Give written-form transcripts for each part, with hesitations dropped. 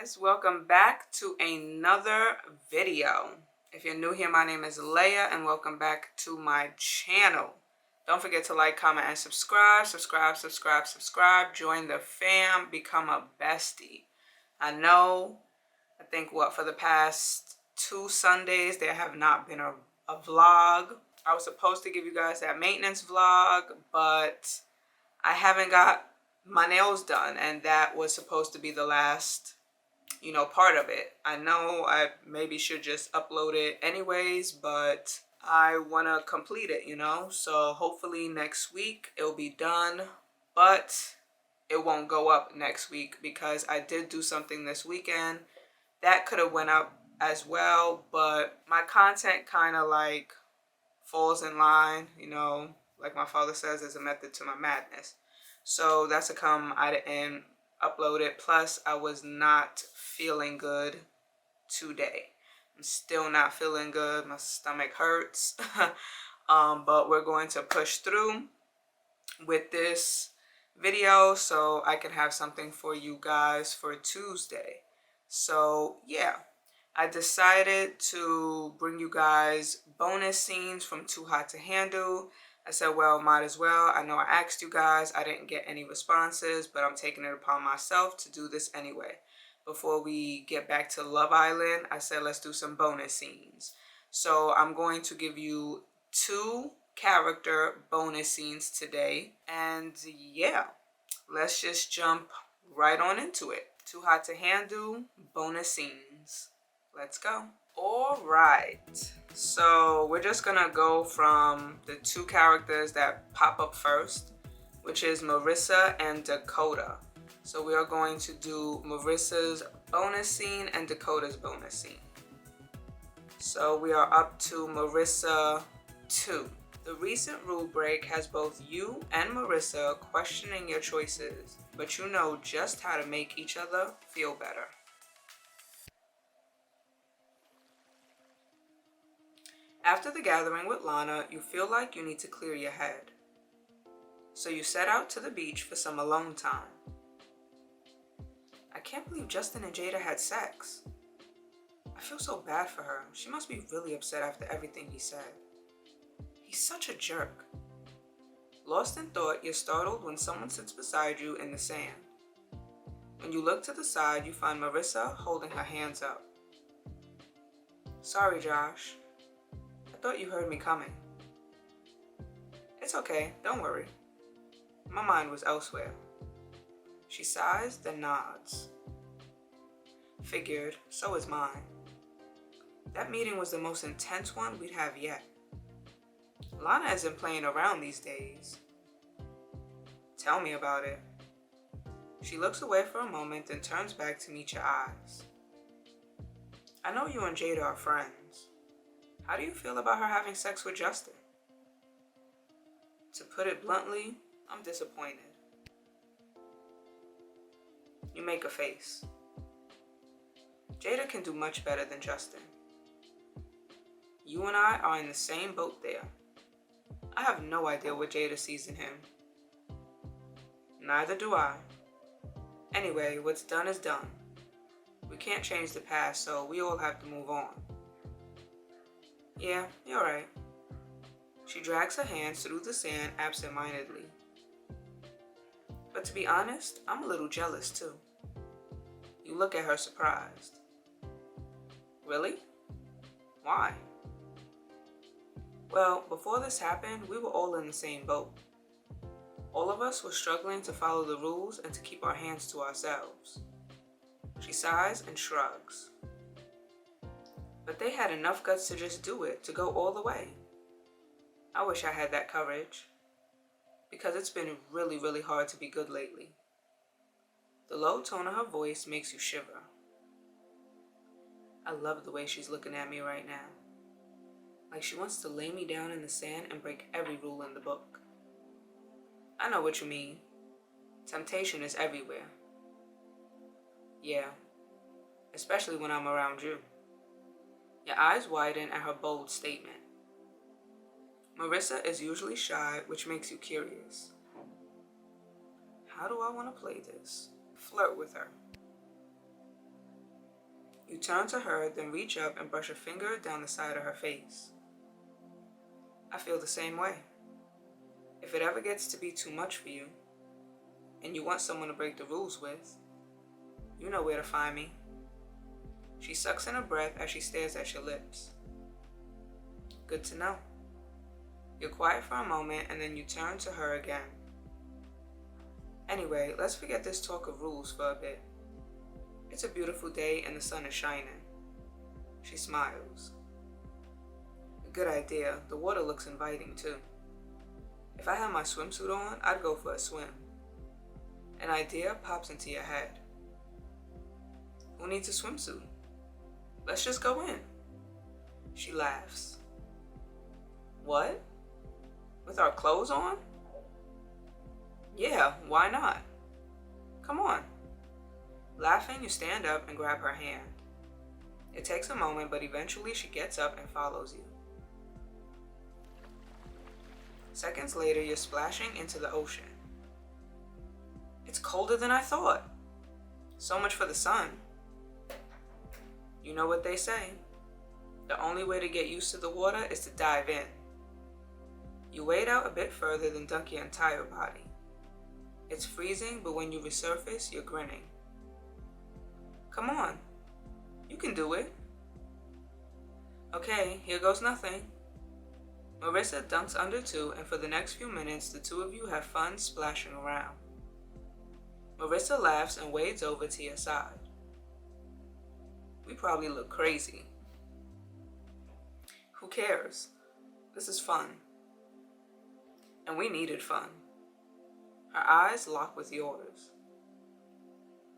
guys, welcome back to another video. If you're new here, my name is Leia and welcome back to my channel. Don't forget to like, comment, and subscribe. Subscribe. Join the fam, become a bestie. I think for the past 2 Sundays there have not been a vlog. I was supposed to give you guys that maintenance vlog, but I haven't got my nails done, and that was supposed to be the last part of it. I know I maybe should just upload it anyways, but I want to complete it, so hopefully next week it'll be done, but it won't go up next week because I did do something this weekend that could have went up as well, but my content kind of like falls in line, like my father says, there's a method to my madness. So that's a come. I didn't upload it. Plus, I was not feeling good today. I'm still not feeling good. My stomach hurts. But we're going to push through with this video so I can have something for you guys for Tuesday. So yeah, I decided to bring you guys bonus scenes from Too Hot to Handle. I said, well, might as well. I know I asked you guys. I didn't get any responses, but I'm taking it upon myself to do this anyway. Before we get back to Love Island, I said, let's do some bonus scenes. So I'm going to give you 2 character bonus scenes today. And yeah, let's just jump right on into it. Too Hot to Handle, bonus scenes. Let's go. All right, so we're just gonna go from the 2 characters that pop up first, which is Marisa and Dakota. So we are going to do Marissa's bonus scene and Dakota's bonus scene. So we are up to Marissa 2. The recent rule break has both you and Marissa questioning your choices, but you know just how to make each other feel better. After the gathering with Lana, you feel like you need to clear your head. So you set out to the beach for some alone time. I can't believe Justin and Jada had sex. I feel so bad for her. She must be really upset after everything he said. He's such a jerk. Lost in thought, you're startled when someone sits beside you in the sand. When you look to the side, you find Marissa holding her hands up. Sorry, Josh. I thought you heard me coming. It's okay, don't worry. My mind was elsewhere. She sighs, then nods. Figured, so is mine. That meeting was the most intense one we'd have yet. Lana isn't playing around these days. Tell me about it. She looks away for a moment and turns back to meet your eyes. I know you and Jada are friends. How do you feel about her having sex with Justin? To put it bluntly, I'm disappointed. You make a face. Jada can do much better than Justin. You and I are in the same boat there. I have no idea what Jada sees in him. Neither do I. Anyway, what's done is done. We can't change the past, so we all have to move on. Yeah, you're right. She drags her hands through the sand absent-mindedly. But to be honest, I'm a little jealous too. You look at her surprised. Really? Why? Well, before this happened, we were all in the same boat. All of us were struggling to follow the rules and to keep our hands to ourselves. She sighs and shrugs. But they had enough guts to just do it, to go all the way. I wish I had that courage. Because it's been really, really hard to be good lately. The low tone of her voice makes you shiver. I love the way she's looking at me right now. Like she wants to lay me down in the sand and break every rule in the book. I know what you mean. Temptation is everywhere. Yeah, especially when I'm around you. Your eyes widen at her bold statement. Marissa is usually shy, which makes you curious. How do I want to play this? Flirt with her. You turn to her, then reach up and brush a finger down the side of her face. I feel the same way. If it ever gets to be too much for you, and you want someone to break the rules with, you know where to find me. She sucks in her breath as she stares at your lips. Good to know. You're quiet for a moment and then you turn to her again. Anyway, let's forget this talk of rules for a bit. It's a beautiful day and the sun is shining. She smiles. Good idea. The water looks inviting too. If I had my swimsuit on, I'd go for a swim. An idea pops into your head. Who needs a swimsuit? Let's just go in. She laughs. What? With our clothes on? Yeah, why not? Come on. Laughing, you stand up and grab her hand. It takes a moment, but eventually she gets up and follows you. Seconds later, you're splashing into the ocean. It's colder than I thought. So much for the sun. You know what they say. The only way to get used to the water is to dive in. You wade out a bit further than dunk your entire body. It's freezing, but when you resurface, you're grinning. Come on. You can do it. Okay, here goes nothing. Marissa dunks under too, and for the next few minutes, the two of you have fun splashing around. Marissa laughs and wades over to your side. We probably look crazy. Who cares? This is fun. And we needed fun. Her eyes lock with yours.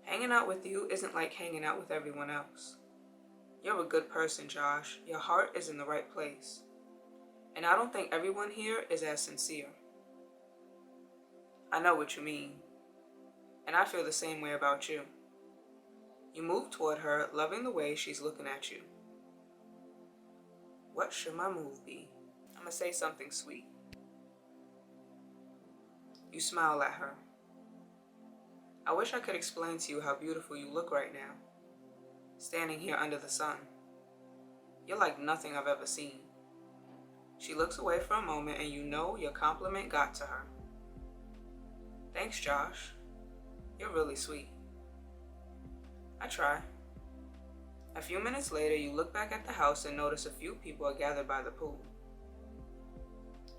Hanging out with you isn't like hanging out with everyone else. You're a good person, Josh. Your heart is in the right place. And I don't think everyone here is as sincere. I know what you mean. And I feel the same way about you. You move toward her, loving the way she's looking at you. What should my move be? I'm gonna say something sweet. You smile at her. I wish I could explain to you how beautiful you look right now, standing here under the sun. You're like nothing I've ever seen. She looks away for a moment and you know your compliment got to her. Thanks, Josh. You're really sweet. I try. A few minutes later, you look back at the house and notice a few people are gathered by the pool.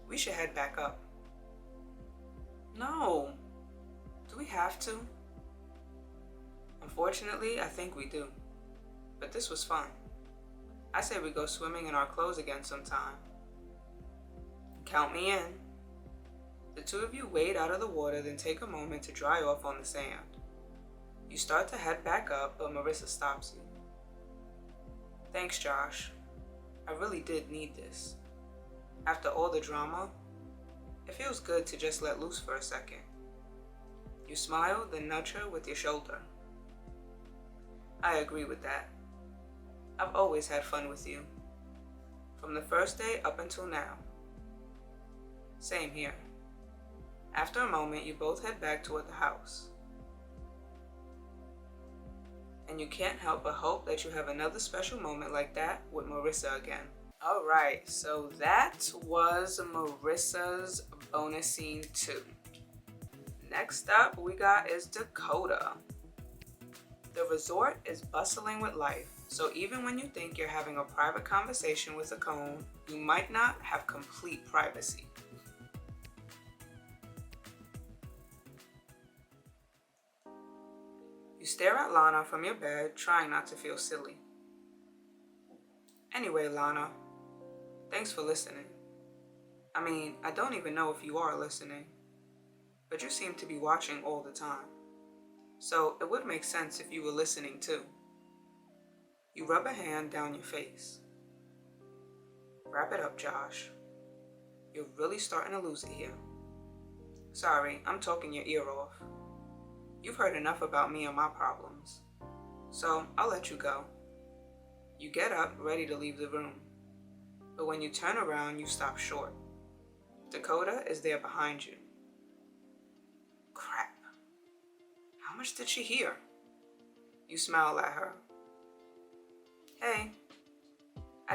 We should head back up. No. Do we have to? Unfortunately, I think we do. But this was fun. I say we go swimming in our clothes again sometime. Count me in. The two of you wade out of the water, then take a moment to dry off on the sand. You start to head back up, but Marissa stops you. Thanks, Josh. I really did need this. After all the drama, it feels good to just let loose for a second. You smile, then nudge her with your shoulder. I agree with that. I've always had fun with you. From the first day up until now. Same here. After a moment, you both head back toward the house. And you can't help but hope that you have another special moment like that with Marissa again. Alright, so that was Marissa's bonus scene 2. Next up we got is Dakota. The resort is bustling with life, so even when you think you're having a private conversation with a cone, you might not have complete privacy. You stare at Lana from your bed, trying not to feel silly. Anyway, Lana, thanks for listening. I mean, I don't even know if you are listening, but you seem to be watching all the time. So it would make sense if you were listening too. You rub a hand down your face. Wrap it up, Josh. You're really starting to lose it here. Sorry, I'm talking your ear off. You've heard enough about me and my problems. So I'll let you go. You get up, ready to leave the room. But when you turn around, you stop short. Dakota is there behind you. Crap. How much did she hear? You smile at her.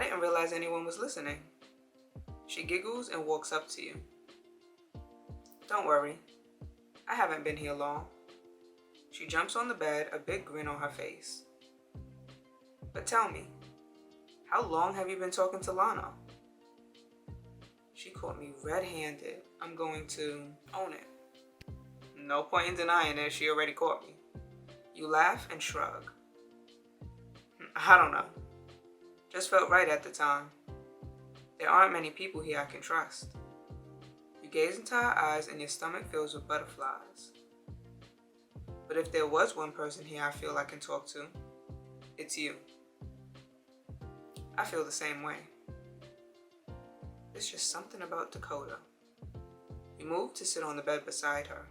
didn't realize anyone was listening. She giggles and walks up to you. Don't worry, I haven't been here long. She jumps on the bed, a big grin on her face. But tell me, how long have you been talking to Lana? She caught me red-handed. I'm going to own it. No point in denying it, she already caught me. You laugh and shrug. I don't know. Just felt right at the time. There aren't many people here I can trust. You gaze into her eyes and your stomach fills with butterflies. But if there was one person here I feel I can talk to, it's you. I feel the same way. There's just something about Dakota. You move to sit on the bed beside her.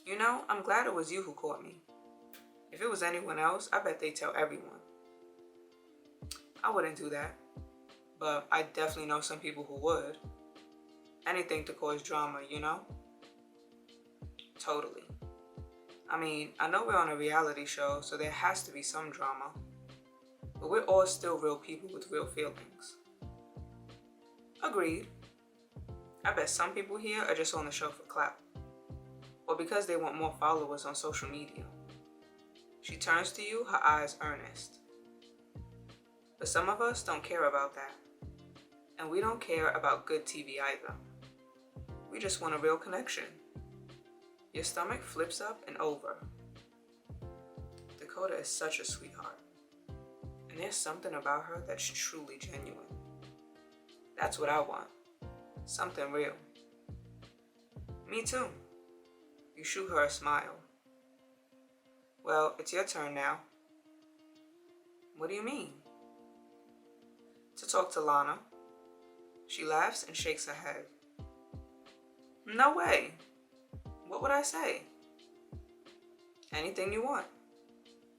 You know, I'm glad it was you who caught me. If it was anyone else, I bet they'd tell everyone. I wouldn't do that, but I definitely know some people who would. Anything to cause drama, you know? Totally. I mean, I know we're on a reality show, so there has to be some drama. But we're all still real people with real feelings. Agreed. I bet some people here are just on the show for clout. Or because they want more followers on social media. She turns to you, her eyes earnest. But some of us don't care about that. And we don't care about good TV either. We just want a real connection. Your stomach flips up and over. Dakota is such a sweetheart. And there's something about her that's truly genuine. That's what I want. Something real. Me too. You shoot her a smile. Well, it's your turn now. What do you mean? To talk to Lana. She laughs and shakes her head. No way. What would I say? Anything you want.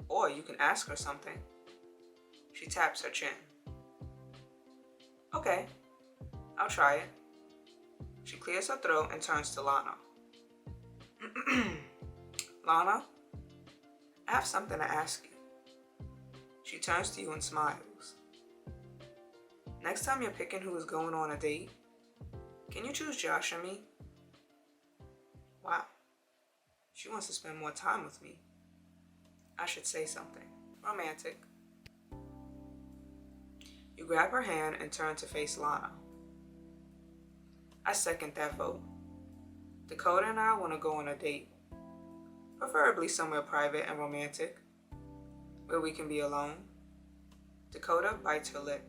Or you can ask her something. She taps her chin. Okay, I'll try it. She clears her throat and turns to Lana. Lana, I have something to ask you. She turns to you and smiles. Next time you're picking who is going on a date, can you choose Josh and me? Wow, she wants to spend more time with me. I should say something romantic. You grab her hand and turn to face Lana. I second that vote. Dakota and I want to go on a date. Preferably somewhere private and romantic, where we can be alone. Dakota bites her lip.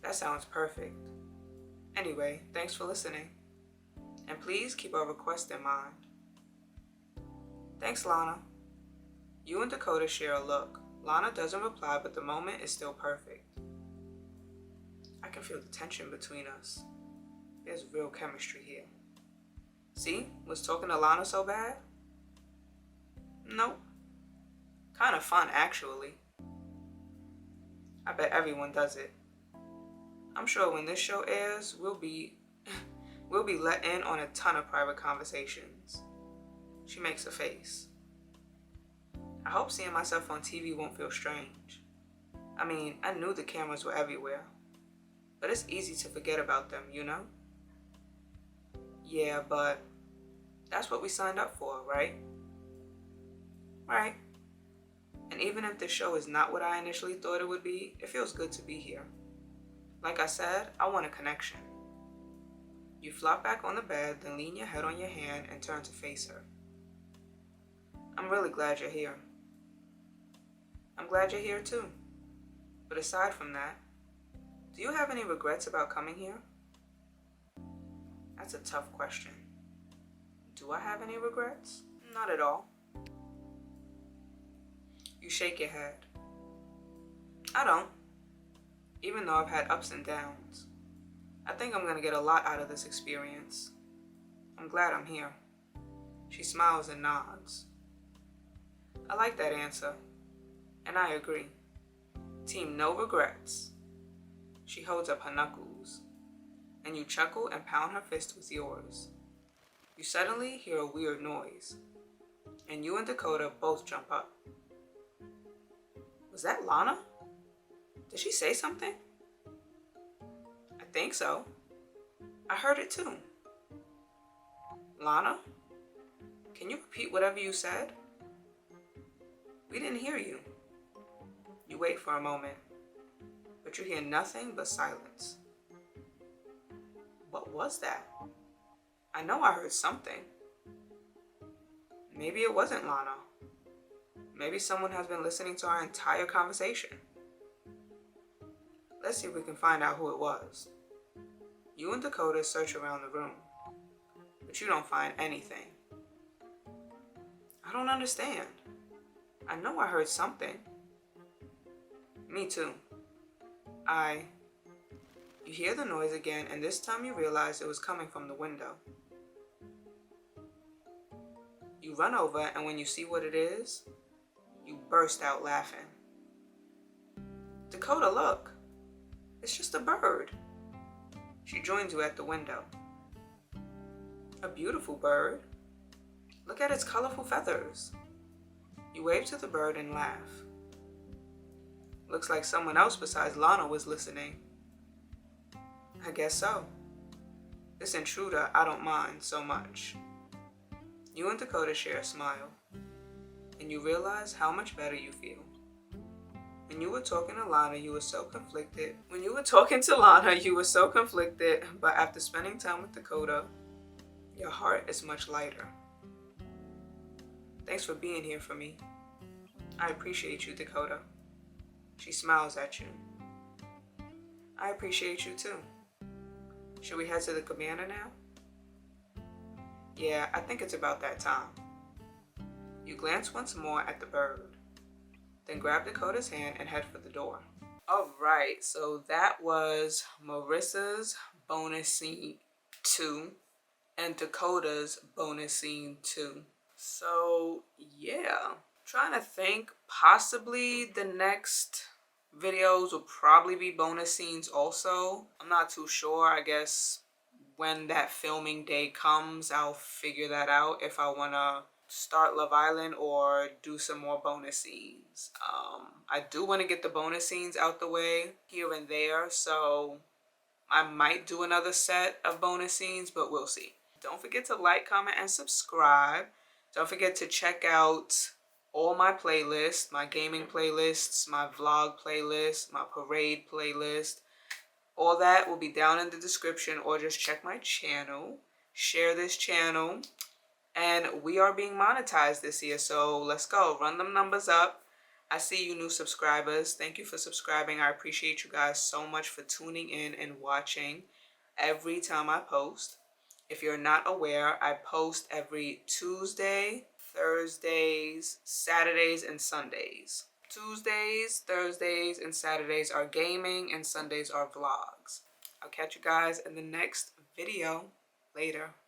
That sounds perfect. Anyway, thanks for listening. And please keep our request in mind. Thanks, Lana. You and Dakota share a look. Lana doesn't reply, but the moment is still perfect. I can feel the tension between us. There's real chemistry here. See, was talking to Lana so bad? Nope. Kind of fun, actually. I bet everyone does it. I'm sure when this show airs, we'll be let in on a ton of private conversations. She makes a face. I hope seeing myself on TV won't feel strange. I mean, I knew the cameras were everywhere, but it's easy to forget about them, you know? Yeah, but that's what we signed up for, right? Right. And even if the show is not what I initially thought it would be, it feels good to be here. Like I said, I want a connection. You flop back on the bed, then lean your head on your hand and turn to face her. I'm really glad you're here. I'm glad you're here too. But aside from that, do you have any regrets about coming here? That's a tough question. Do I have any regrets? Not at all. You shake your head. I don't. Even though I've had ups and downs. I think I'm gonna get a lot out of this experience. I'm glad I'm here. She smiles and nods. I like that answer. And I agree. Team no regrets. She holds up her knuckles. And you chuckle and pound her fist with yours. You suddenly hear a weird noise. And you and Dakota both jump up. Was that Lana? Did she say something? I think so. I heard it too. Lana, can you repeat whatever you said? We didn't hear you. You wait for a moment, but you hear nothing but silence. What was that? I know I heard something. Maybe it wasn't Lana. Maybe someone has been listening to our entire conversation. Let's see if we can find out who it was. You and Dakota search around the room, but you don't find anything. I don't understand. I know I heard something. Me too. You hear the noise again, and this time you realize it was coming from the window. You run over, and when you see what it is, you burst out laughing. Dakota, look. It's just a bird. She joins you at the window. A beautiful bird. Look at its colorful feathers. You wave to the bird and laugh. Looks like someone else besides Lana was listening. I guess so. This intruder I don't mind so much. You and Dakota share a smile, and you realize how much better you feel. When you were talking to Lana, you were so conflicted. But after spending time with Dakota, your heart is much lighter. Thanks for being here for me. I appreciate you, Dakota. She smiles at you. I appreciate you too. Should we head to the cabana now? Yeah, I think it's about that time. You glance once more at the bird, then grab Dakota's hand and head for the door. Alright, so that was Marissa's bonus scene 2 and Dakota's bonus scene 2. So yeah, trying to think, possibly the next videos will probably be bonus scenes also. I'm not too sure. I guess when that filming day comes, I'll figure that out if I want to start Love Island or do some more bonus scenes. I do want to get the bonus scenes out the way here and there, so I might do another set of bonus scenes, but we'll see. Don't forget to like, comment, and subscribe. Don't forget to check out all my playlists, my gaming playlists, my vlog playlist, my parade playlist. All that will be down in the description, or just check my channel. Share this channel. And we are being monetized this year, so let's go. Run them numbers up. I see you new subscribers. Thank you for subscribing. I appreciate you guys so much for tuning in and watching every time I post. If you're not aware, I post every Tuesday, Thursdays, Saturdays, and Sundays. Tuesdays, Thursdays, and Saturdays are gaming, and Sundays are vlogs. I'll catch you guys in the next video. Later.